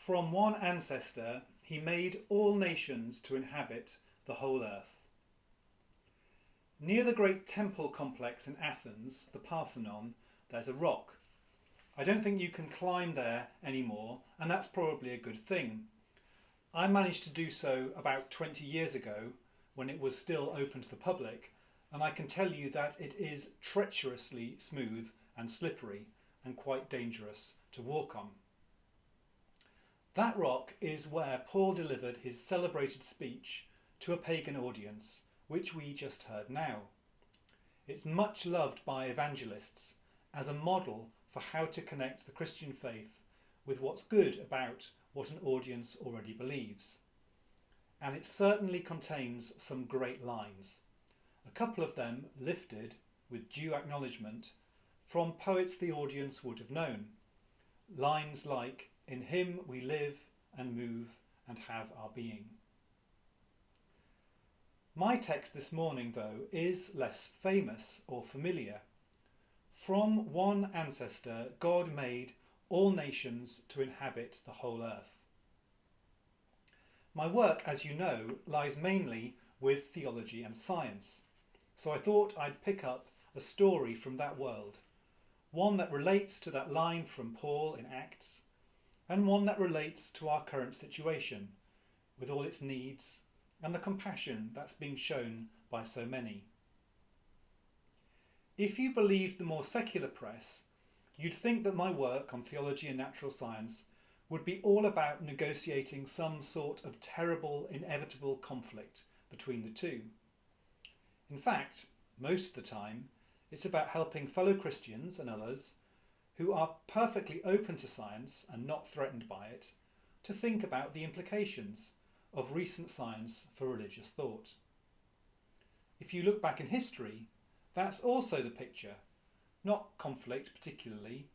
From one ancestor he made all nations to inhabit the whole earth. Near the great temple complex in Athens, the Parthenon, there's a rock. I don't think you can climb there anymore, and that's probably a good thing. I managed to do so about 20 years ago when it was still open to the public, and I can tell you that it is treacherously smooth and slippery and quite dangerous to walk on. That rock is where Paul delivered his celebrated speech to a pagan audience, which we just heard now. It's much loved by evangelists as a model for how to connect the Christian faith with what's good about what an audience already believes. And it certainly contains some great lines. A couple of them lifted, with due acknowledgement, from poets the audience would have known. Lines like, "In him we live and move and have our being." My text this morning, though, is less famous or familiar. From one ancestor, God made all nations to inhabit the whole earth. My work, as you know, lies mainly with theology and science, so I thought I'd pick up a story from that world, one that relates to that line from Paul in Acts, and one that relates to our current situation, with all its needs and the compassion that's being shown by so many. If you believed the more secular press, you'd think that my work on theology and natural science would be all about negotiating some sort of terrible, inevitable conflict between the two. In fact, most of the time, it's about helping fellow Christians and others who are perfectly open to science and not threatened by it to think about the implications of recent science for religious thought. If you look back in history, that's also the picture. Not conflict particularly,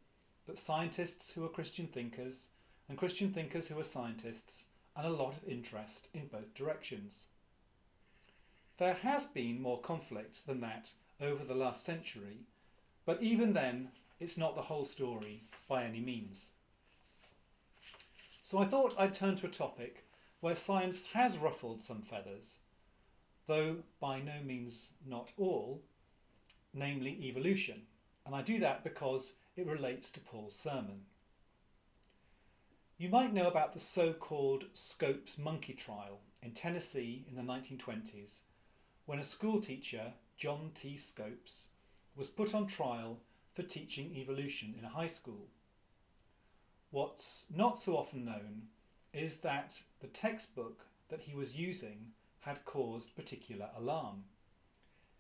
but scientists who are Christian thinkers and Christian thinkers who are scientists, and a lot of interest in both directions. There has been more conflict than that over the last century, but even then it's not the whole story by any means. So I thought I'd turn to a topic where science has ruffled some feathers, though by no means not all, namely evolution. And I do that because it relates to Paul's sermon. You might know about the so-called Scopes monkey trial in Tennessee in the 1920s, when a school teacher, John T. Scopes, was put on trial for teaching evolution in a high school. What's not so often known is that the textbook that he was using had caused particular alarm.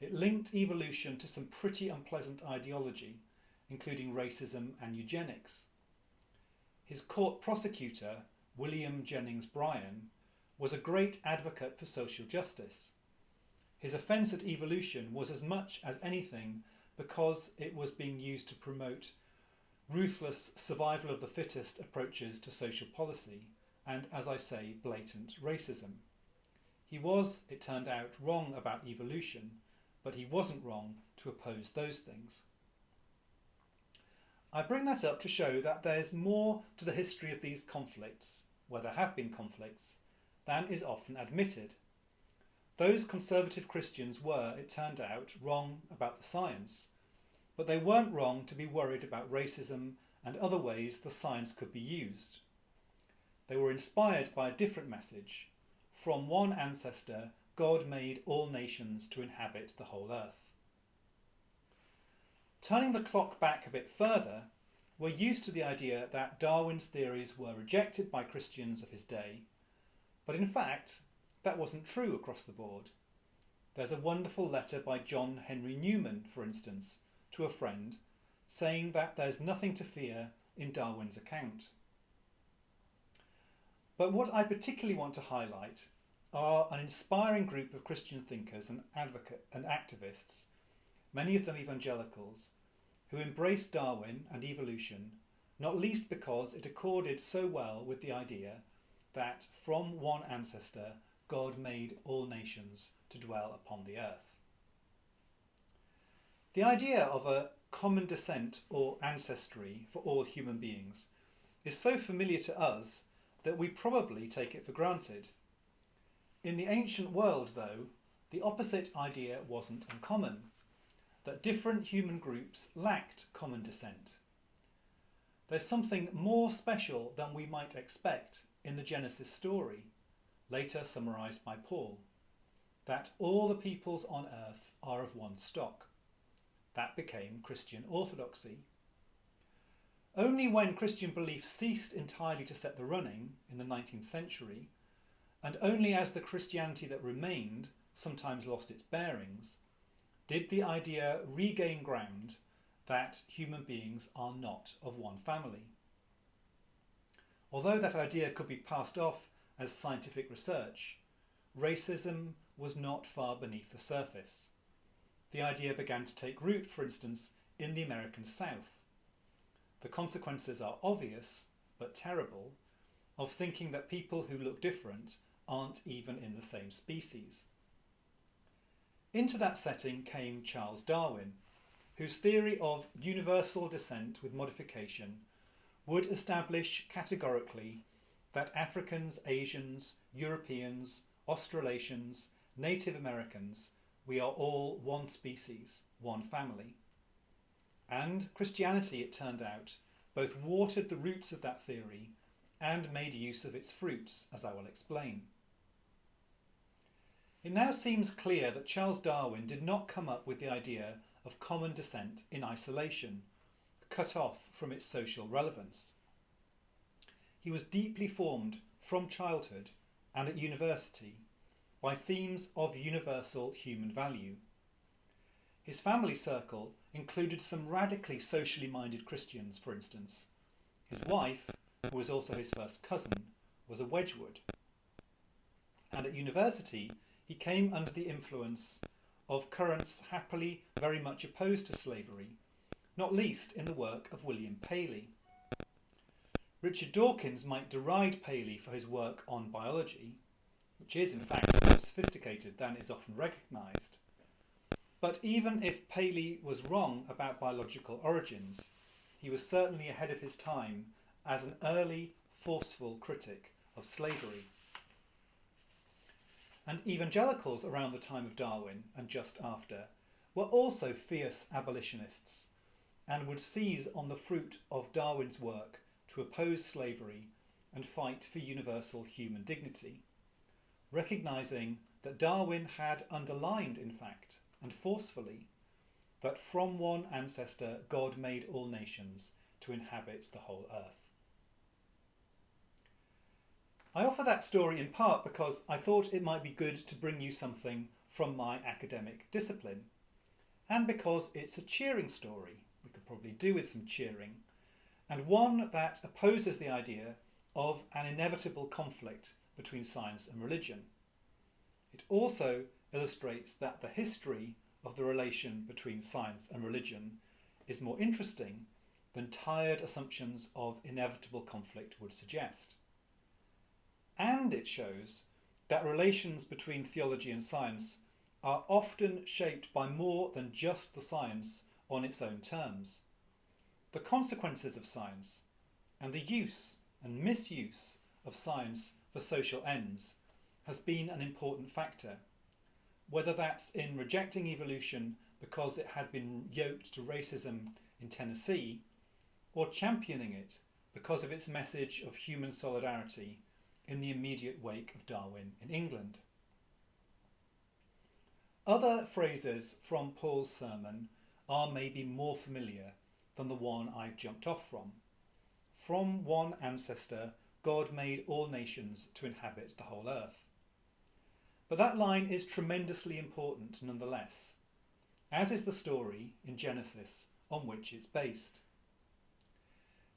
It linked evolution to some pretty unpleasant ideology, including racism and eugenics. His court prosecutor, William Jennings Bryan, was a great advocate for social justice. His offence at evolution was as much as anything because it was being used to promote ruthless survival of the fittest approaches to social policy and, as I say, blatant racism. He was, it turned out, wrong about evolution, but he wasn't wrong to oppose those things. I bring that up to show that there's more to the history of these conflicts, where there have been conflicts, than is often admitted. Those conservative Christians were, it turned out, wrong about the science, but they weren't wrong to be worried about racism and other ways the science could be used. They were inspired by a different message. From one ancestor, God made all nations to inhabit the whole earth. Turning the clock back a bit further, we're used to the idea that Darwin's theories were rejected by Christians of his day, but in fact, that wasn't true across the board. There's a wonderful letter by John Henry Newman, for instance, to a friend, saying that there's nothing to fear in Darwin's account. But what I particularly want to highlight are an inspiring group of Christian thinkers and activists, many of them evangelicals, who embraced Darwin and evolution, not least because it accorded so well with the idea that from one ancestor God made all nations to dwell upon the earth. The idea of a common descent or ancestry for all human beings is so familiar to us that we probably take it for granted. In the ancient world, though, the opposite idea wasn't uncommon, that different human groups lacked common descent. There's something more special than we might expect in the Genesis story, later summarised by Paul, that all the peoples on earth are of one stock. That became Christian orthodoxy. Only when Christian belief ceased entirely to set the running in the 19th century, and only as the Christianity that remained sometimes lost its bearings, did the idea regain ground that human beings are not of one family. Although that idea could be passed off as scientific research, racism was not far beneath the surface. The idea began to take root, for instance, in the American South. The consequences are obvious, but terrible, of thinking that people who look different aren't even in the same species. Into that setting came Charles Darwin, whose theory of universal descent with modification would establish categorically that Africans, Asians, Europeans, Australasians, Native Americans, we are all one species, one family. And Christianity, it turned out, both watered the roots of that theory and made use of its fruits, as I will explain. It now seems clear that Charles Darwin did not come up with the idea of common descent in isolation, cut off from its social relevance. He was deeply formed from childhood and at university by themes of universal human value. His family circle included some radically socially minded Christians, for instance. His wife, who was also his first cousin, was a Wedgwood. And at university, he came under the influence of currents happily very much opposed to slavery, not least in the work of William Paley. Richard Dawkins might deride Paley for his work on biology, which is in fact more sophisticated than is often recognised. But even if Paley was wrong about biological origins, he was certainly ahead of his time as an early, forceful critic of slavery. And evangelicals around the time of Darwin and just after were also fierce abolitionists and would seize on the fruit of Darwin's work to oppose slavery and fight for universal human dignity, recognising that Darwin had underlined, in fact, and forcefully, that from one ancestor God made all nations to inhabit the whole earth. I offer that story in part because I thought it might be good to bring you something from my academic discipline, and because it's a cheering story, we could probably do with some cheering, and one that opposes the idea of an inevitable conflict between science and religion. It also illustrates that the history of the relation between science and religion is more interesting than tired assumptions of inevitable conflict would suggest. And it shows that relations between theology and science are often shaped by more than just the science on its own terms. The consequences of science and the use and misuse of science for social ends has been an important factor, whether that's in rejecting evolution because it had been yoked to racism in Tennessee, or championing it because of its message of human solidarity in the immediate wake of Darwin in England. Other phrases from Paul's sermon are maybe more familiar than the one I've jumped off from. From one ancestor, God made all nations to inhabit the whole earth. But that line is tremendously important nonetheless, as is the story in Genesis on which it's based.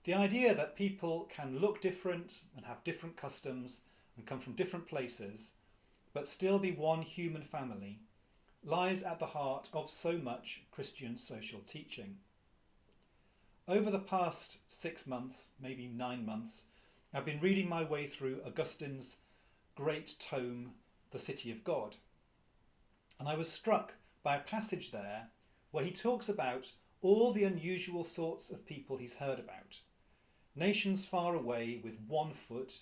The idea that people can look different and have different customs and come from different places, but still be one human family, lies at the heart of so much Christian social teaching. Over the past 6 months, maybe 9 months, I've been reading my way through Augustine's great tome, The City of God. And I was struck by a passage there where he talks about all the unusual sorts of people he's heard about. Nations far away with one foot,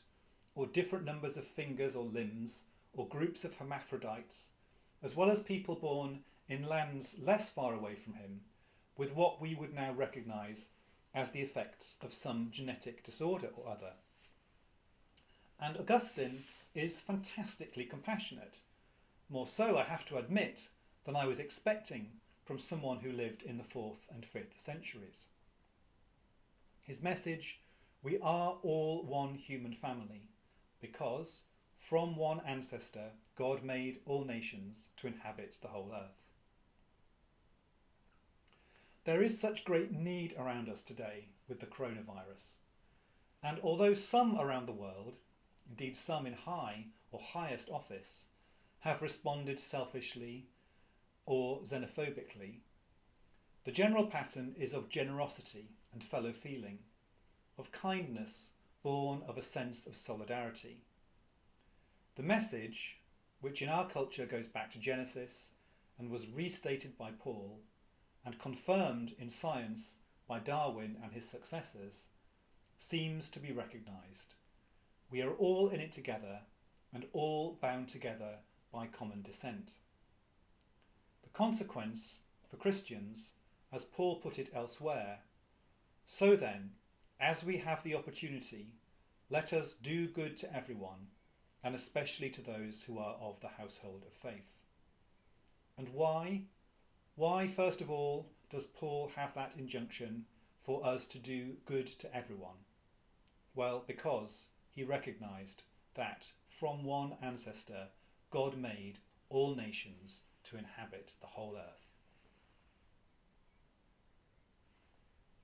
or different numbers of fingers or limbs, or groups of hermaphrodites, as well as people born in lands less far away from him, with what we would now recognise as the effects of some genetic disorder or other. And Augustine is fantastically compassionate, more so, I have to admit, than I was expecting from someone who lived in the 4th and 5th centuries. His message: we are all one human family, because from one ancestor God made all nations to inhabit the whole earth. There is such great need around us today with the coronavirus, and although some around the world, indeed some in high or highest office, have responded selfishly or xenophobically, the general pattern is of generosity and fellow feeling, of kindness born of a sense of solidarity. The message, which in our culture goes back to Genesis and was restated by Paul and confirmed in science by Darwin and his successors, seems to be recognised. We are all in it together and all bound together by common descent. The consequence for Christians, as Paul put it elsewhere: so then, as we have the opportunity, let us do good to everyone, and especially to those who are of the household of faith. And why? Why, first of all, does Paul have that injunction for us to do good to everyone? Well, because he recognised that from one ancestor God made all nations to inhabit the whole earth.